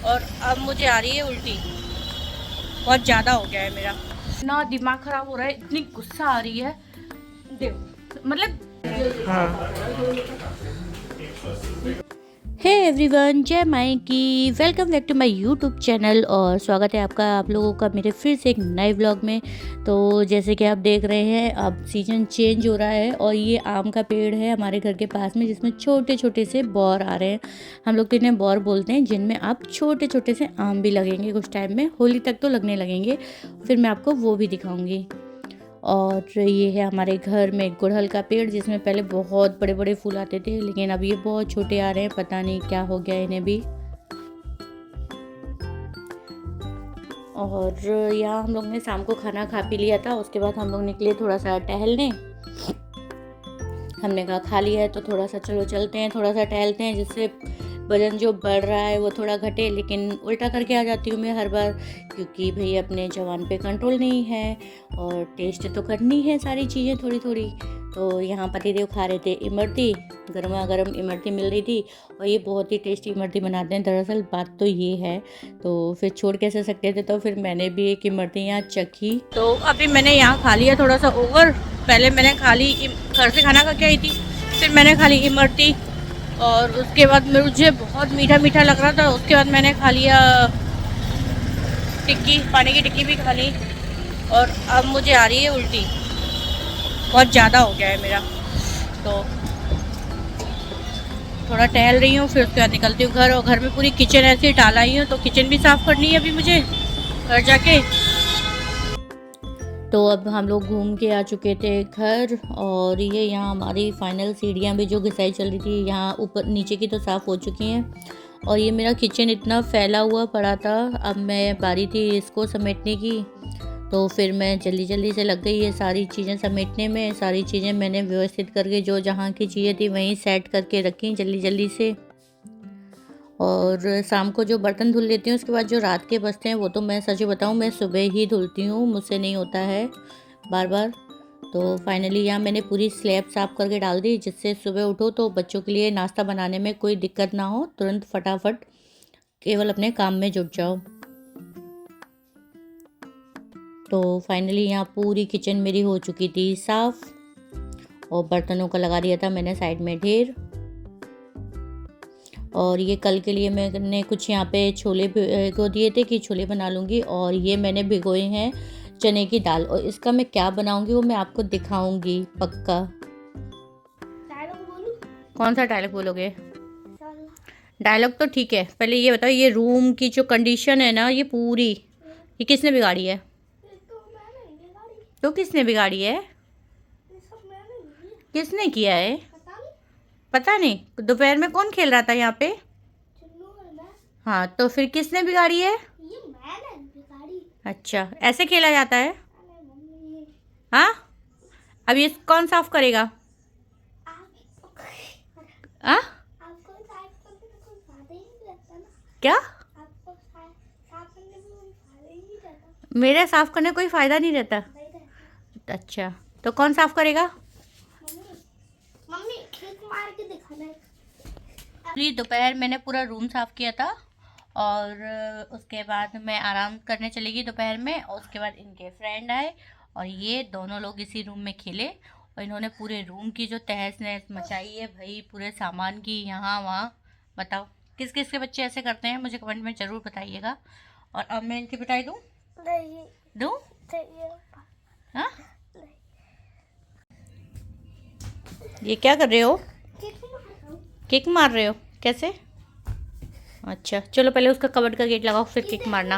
और अब मुझे आ रही है उल्टी। बहुत ज़्यादा हो गया है मेरा, इतना दिमाग ख़राब हो रहा है, इतनी गुस्सा आ रही है। देखो मतलब हाँ। हे एवरीवन, जय माई की, welcome back to my YouTube channel और स्वागत है आपका आप लोगों का मेरे फिर से एक नए व्लॉग में। तो जैसे कि आप देख रहे हैं, अब सीज़न चेंज हो रहा है और ये आम का पेड़ है हमारे घर के पास में, जिसमें छोटे छोटे से बौर आ रहे हैं। हम लोग तो इन्हें बौर बोलते हैं, जिनमें आप छोटे छोटे से आम भी लगेंगे कुछ टाइम में, होली तक तो लगने लगेंगे, फिर मैं आपको वो भी दिखाऊँगी। और ये है हमारे घर में गुड़हल का पेड़, जिसमें पहले बहुत बड़े बड़े फूल आते थे, लेकिन अब ये बहुत छोटे आ रहे हैं, पता नहीं क्या हो गया इन्हें भी। और यहाँ हम लोग ने शाम को खाना खा पी लिया था, उसके बाद हम लोग निकले थोड़ा सा टहलने। हमने कहा खा लिया है तो थोड़ा सा चलो चलते हैं, थोड़ा सा टहलते हैं, जिससे वजन जो बढ़ रहा है वो थोड़ा घटे। लेकिन उल्टा करके आ जाती हूँ मैं हर बार, क्योंकि भाई अपने जवान पे कंट्रोल नहीं है और टेस्ट तो करनी है सारी चीज़ें थोड़ी थोड़ी। तो यहाँ पतिदेव खा रहे थे इमरती, गर्मा गर्म इमरती मिल रही थी, और ये बहुत ही टेस्टी इमरती बनाते हैं। दरअसल बात तो ये है, तो फिर छोड़ कैसे सकते थे, तो फिर मैंने भी एक इमरती यहाँ चखी। तो अभी मैंने यहाँ खा लिया थोड़ा सा ओवर। पहले मैंने खा ली, घर से खाना खा के आई थी, फिर मैंने खा ली इमरती, और उसके बाद मुझे बहुत मीठा मीठा लग रहा था, उसके बाद मैंने खा लिया टिक्की, पानी की टिक्की भी खा ली। और अब मुझे आ रही है उल्टी, बहुत ज़्यादा हो गया है मेरा। तो थोड़ा टहल रही हूँ, फिर उसके बाद निकलती हूँ घर, और घर में पूरी किचन ऐसे डाल आई हूँ, तो किचन भी साफ़ करनी है अभी मुझे घर जाके। तो अब हम लोग घूम के आ चुके थे घर, और ये यहाँ हमारी फाइनल सीढ़ियाँ भी जो घिसाई चल रही थी, यहाँ ऊपर नीचे की तो साफ़ हो चुकी हैं। और ये मेरा किचन इतना फैला हुआ पड़ा था, अब मैं बारी थी इसको समेटने की, तो फिर मैं जल्दी जल्दी से लग गई ये सारी चीज़ें समेटने में। सारी चीज़ें मैंने व्यवस्थित करके, जो जहाँ की चीज़ें थी वहीं सेट करके रखी जल्दी जल्दी से। और शाम को जो बर्तन धुल लेती हूँ, उसके बाद जो रात के बचते हैं वो तो मैं सच बताऊँ मैं सुबह ही धुलती हूँ, मुझसे नहीं होता है बार बार। तो फाइनली यहाँ मैंने पूरी स्लैब साफ़ करके डाल दी, जिससे सुबह उठो तो बच्चों के लिए नाश्ता बनाने में कोई दिक्कत ना हो, तुरंत फटाफट केवल अपने काम में जुट जाओ। तो फाइनली यहाँ पूरी किचन मेरी हो चुकी थी साफ़, और बर्तनों का लगा दिया था मैंने साइड में ढेर। और ये कल के लिए मैंने कुछ यहाँ पे छोले भिगो दिए थे कि छोले बना लूँगी, और ये मैंने भिगोए हैं चने की दाल, और इसका मैं क्या बनाऊँगी वो मैं आपको दिखाऊँगी पक्का। कौन सा डायलॉग बोलोगे? डायलॉग तो ठीक है, पहले ये बताओ, ये रूम की जो कंडीशन है ना, ये पूरी, ये किसने बिगाड़ी है? तो किसने बिगाड़ी है? किसने किया है? पता नहीं, दोपहर में कौन खेल रहा था यहाँ पे? हाँ, तो फिर किसने बिगाड़ी है? अच्छा, ऐसे खेला जाता है? हाँ, अब ये कौन साफ करेगा? हाँ, क्या? मेरे साफ करने कोई फायदा नहीं रहता? अच्छा, तो कौन साफ करेगा? दोपहर मैंने पूरा रूम साफ किया था, और उसके बाद मैं आराम करने चली गई दोपहर में, और उसके बाद इनके फ्रेंड आए, और ये दोनों लोग इसी रूम में खेले, और इन्होंने पूरे रूम की जो तहस नहस मचाई है भाई, पूरे सामान की यहाँ वहाँ। बताओ किस किस के बच्चे ऐसे करते हैं, मुझे कमेंट में ज़रूर बताइएगा। और अब मैं इनकी पिटाई दूँ? दूँ? हाँ, ये क्या कर रहे हो? किक मार रहे हो? कैसे? अच्छा, चलो पहले उसका कबर्ड का गेट लगाओ, फिर किक मारना।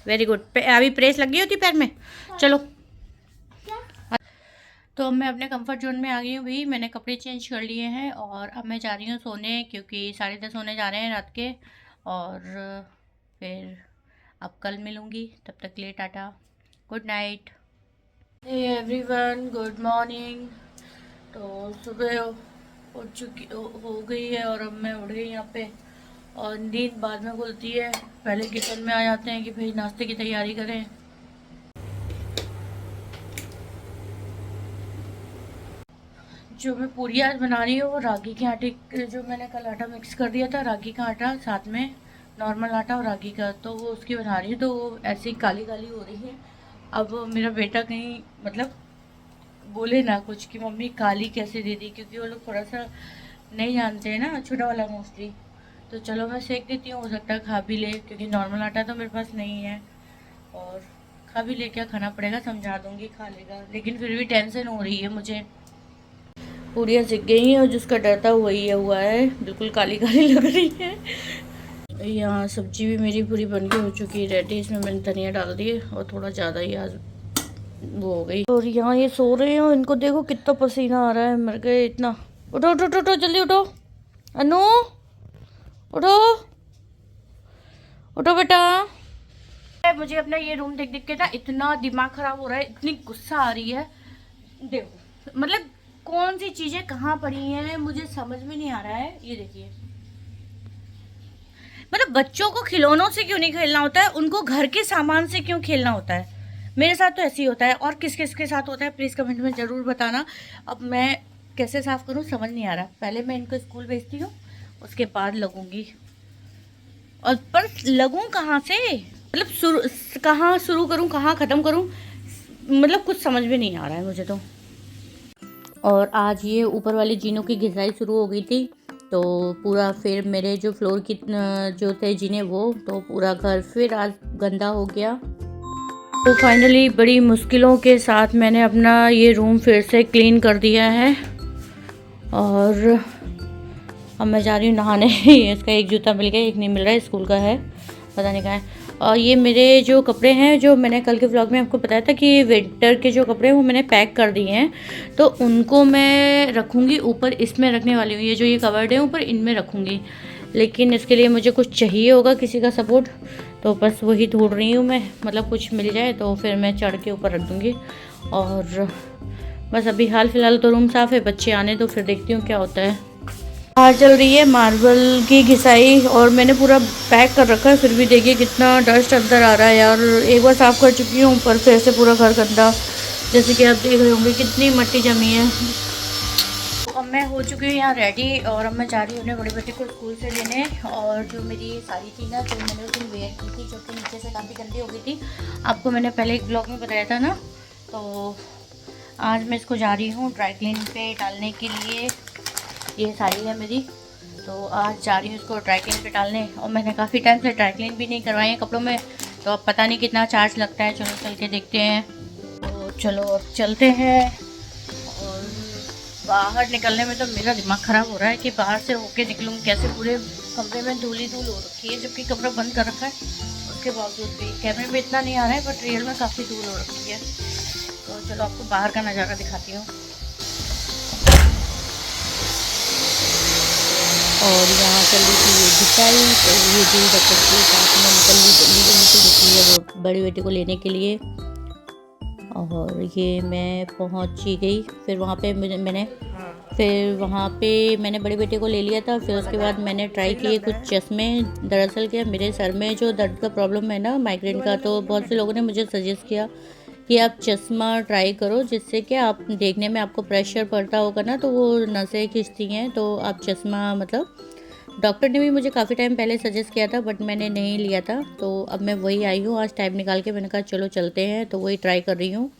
Very good. अभी प्रेस लगी होती पैर में। चलो, तो अब मैं अपने कंफर्ट जोन में आ गई हूँ भाई, मैंने कपड़े चेंज कर लिए हैं, और अब मैं जा रही हूँ सोने, क्योंकि 10:30 होने जा रहे हैं रात के। और फिर अब कल मिलूँगी, तब तक के लिए tata, good night. Hey everyone, good morning. तो सुबह हो गई है, और अब मैं उठ गई यहाँ पे, और नींद बाद में खुलती है, पहले किचन में आ जाते हैं कि भाई नाश्ते की तैयारी करें। जो मैं पूरी आज बना रही हूँ वो रागी के आटे जो मैंने कल आटा मिक्स कर दिया था, रागी का आटा साथ में नॉर्मल आटा और रागी का, तो वो उसकी बना रही हूँ। तो वो ऐसी काली काली हो रही है। अब मेरा बेटा कहीं मतलब बोले ना कुछ कि मम्मी काली कैसे दे दी, क्योंकि वो लोग थोड़ा सा नहीं जानते हैं ना, छोटा वाला मोस्टली। तो चलो मैं सेक देती हूँ, हो सकता है खा भी ले, क्योंकि नॉर्मल आटा तो मेरे पास नहीं है। और खा भी ले, क्या खाना पड़ेगा, समझा दूँगी खा लेगा, लेकिन फिर भी टेंशन हो रही है मुझे। पूड़ियाँ सिक गई हैं और जिसका डरता वही हुआ है, बिल्कुल काली काली लग रही है। यहाँ सब्जी भी मेरी पूरी बन के हो चुकी है रेडी। इसमें मैंने धनिया डाल दिए और थोड़ा ज़्यादा ही आज वो हो गई। और यहाँ ये सो रहे हैं, इनको देखो कितना पसीना आ रहा है, मर गए इतना। उठो उठो उठो, जल्दी उठो अनु, उठो उठो बेटा। मुझे अपना ये रूम देख देख के ना इतना दिमाग खराब हो रहा है, इतनी गुस्सा आ रही है। देखो मतलब कौन सी चीजें कहाँ पड़ी हैं मुझे समझ में नहीं आ रहा है। ये देखिए, मतलब बच्चों को खिलौनों से क्यों नहीं खेलना होता है, उनको घर के सामान से क्यों खेलना होता है। मेरे साथ तो ऐसे ही होता है, और किस किस के साथ होता है प्लीज़ कमेंट में ज़रूर बताना। अब मैं कैसे साफ़ करूँ समझ नहीं आ रहा। पहले मैं इनको स्कूल भेजती हूँ, उसके बाद लगूंगी। और पर लगूँ कहाँ से, मतलब कहाँ शुरू करूँ कहाँ ख़त्म करूँ, मतलब कुछ समझ में नहीं आ रहा है मुझे तो। और आज ये ऊपर वाली जीनों की घिसाई शुरू हो गई थी, तो पूरा फिर मेरे जो फ्लोर की जो थे जीने वो, तो पूरा घर फिर आज गंदा हो गया। तो फाइनली बड़ी मुश्किलों के साथ मैंने अपना ये रूम फिर से क्लीन कर दिया है। और अब मैं जा रही हूँ नहाने। इसका एक जूता मिल गया, एक नहीं मिल रहा है, स्कूल का है, पता नहीं कहाँ है। और ये मेरे जो कपड़े हैं, जो मैंने कल के व्लॉग में आपको बताया था कि विंटर के जो कपड़े हैं वो मैंने पैक कर दिए हैं, तो उनको मैं रखूँगी ऊपर, इसमें रखने वाली हूँ। ये जो ये कवर्ड है ऊपर, इनमें रखूँगी, लेकिन इसके लिए मुझे कुछ चाहिए होगा, किसी का सपोर्ट, तो बस वही ढूंढ रही हूँ मैं। मतलब कुछ मिल जाए तो फिर मैं चढ़ के ऊपर रख दूँगी। और बस अभी हाल फिलहाल तो रूम साफ़ है, बच्चे आने तो फिर देखती हूँ क्या होता है। बाहर चल रही है मार्बल की घिसाई, और मैंने पूरा पैक कर रखा है, फिर भी देखिए कितना डस्ट अंदर आ रहा है यार। एक बार साफ़ कर चुकी हूँ, पर फिर से पूरा घर गंदा, जैसे कि आप देख रहे होंगे कितनी मिट्टी जमी है। तो अब मैं हो चुकी हूँ यहाँ रेडी, और अब मैं जा रही हूँ अपने बड़े बेटे को स्कूल से लेने। और जो मेरी साड़ी थी ना, जो मैंने उस दिन वेयर की थी, जो कि नीचे से काफ़ी गंदी हो गई थी, आपको मैंने पहले एक ब्लॉग में बताया था ना, तो आज मैं इसको जा रही हूँ ड्राई क्लीन पे डालने के लिए। ये साड़ी है मेरी, तो आज जा रही हूँ इसको ड्राई क्लीन पे डालने। और मैंने काफ़ी टाइम से ड्राई क्लीन भी नहीं करवाई है कपड़ों में, तो अब पता नहीं कितना चार्ज लगता है। चलो चल के देखते हैं। तो चलो अब चलते हैं। और बाहर निकलने में तो मेरा दिमाग ख़राब हो रहा है कि बाहर से होके निकलूँ कैसे, पूरे कमरे में धूल हो रखी है, जबकि कमरा बंद कर रखा है। उसके बावजूद भी कैमरे में इतना नहीं आ रहा है, बट रियल में काफ़ी धूल हो रखी है। तो चलो आपको बाहर का नज़ारा दिखाती हूँ। और यहाँ चल रही थी ये घिसाई, तो ये जो डॉक्टर के साथ में निकल रही जल्दी से निकली है वो बड़ी बेटे को लेने के लिए। और ये मैं पहुँच ही गई। फिर वहाँ पे मैंने बड़े बेटे को ले लिया था। फिर उसके बाद मैंने ट्राई किए कुछ चश्मे। दरअसल क्या, मेरे सर में जो दर्द का प्रॉब्लम है ना, माइग्रेन का, तो बहुत से लोगों ने मुझे सजेस्ट किया कि आप चश्मा ट्राई करो, जिससे कि आप देखने में आपको प्रेशर पड़ता होगा ना, तो वो नसें खिंचती हैं, तो आप चश्मा, मतलब डॉक्टर ने भी मुझे काफ़ी टाइम पहले सजेस्ट किया था, बट मैंने नहीं लिया था। तो अब मैं वही आई हूँ आज टाइम निकाल के, मैंने कहा चलो चलते हैं, तो वही ट्राई कर रही हूँ।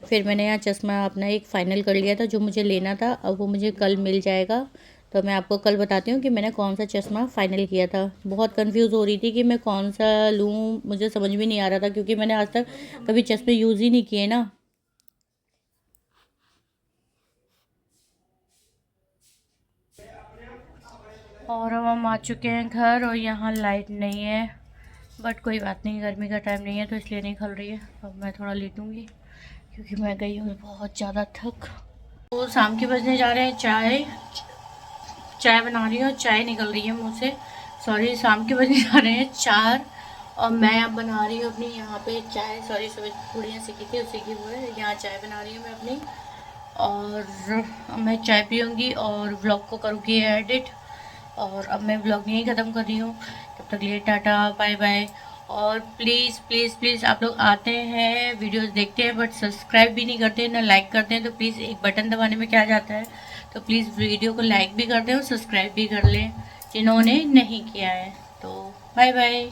फिर मैंने यहाँ चश्मा अपना एक फ़ाइनल कर लिया था जो मुझे लेना था, अब वो मुझे कल मिल जाएगा। तो मैं आपको कल बताती हूँ कि मैंने कौन सा चश्मा फ़ाइनल किया था। बहुत कंफ्यूज हो रही थी कि मैं कौन सा लूँ, मुझे समझ में नहीं आ रहा था, क्योंकि मैंने आज तक कभी चश्मे यूज़ ही नहीं किए ना। और अब हम आ चुके हैं घर, और यहाँ लाइट नहीं है, बट कोई बात नहीं, गर्मी का टाइम नहीं है तो इसलिए नहीं खल रही है। अब मैं थोड़ा लेटूँगी, क्योंकि मैं गई हूँ बहुत ज़्यादा थक। तो शाम के बजने जा रहे हैं चाय बना रही हूँ, चाय निकल रही है मुँह से, सॉरी, शाम के बजने जा रहे हैं 4। और मैं अब बना रही हूँ अपनी यहाँ पे चाय, सॉरी, सुबह पूड़ियाँ सीखी थी उसी की वो है, यहाँ चाय बना रही हूँ मैं अपनी। और मैं चाय पीऊँगी और व्लॉग को करूँगी एडिट। और अब मैं व्लॉग यहीं ख़त्म कर रही हूँ, तब तक लिए टाटा बाय बाय। और प्लीज़ प्लीज़ प्लीज़ आप लोग आते हैं, वीडियोस देखते हैं, बट सब्सक्राइब भी नहीं करते ना लाइक करते हैं। तो प्लीज़ एक बटन दबाने में क्या जाता है, तो प्लीज़ वीडियो को लाइक भी कर दें और सब्सक्राइब भी कर लें जिन्होंने नहीं किया है। तो बाय बाय।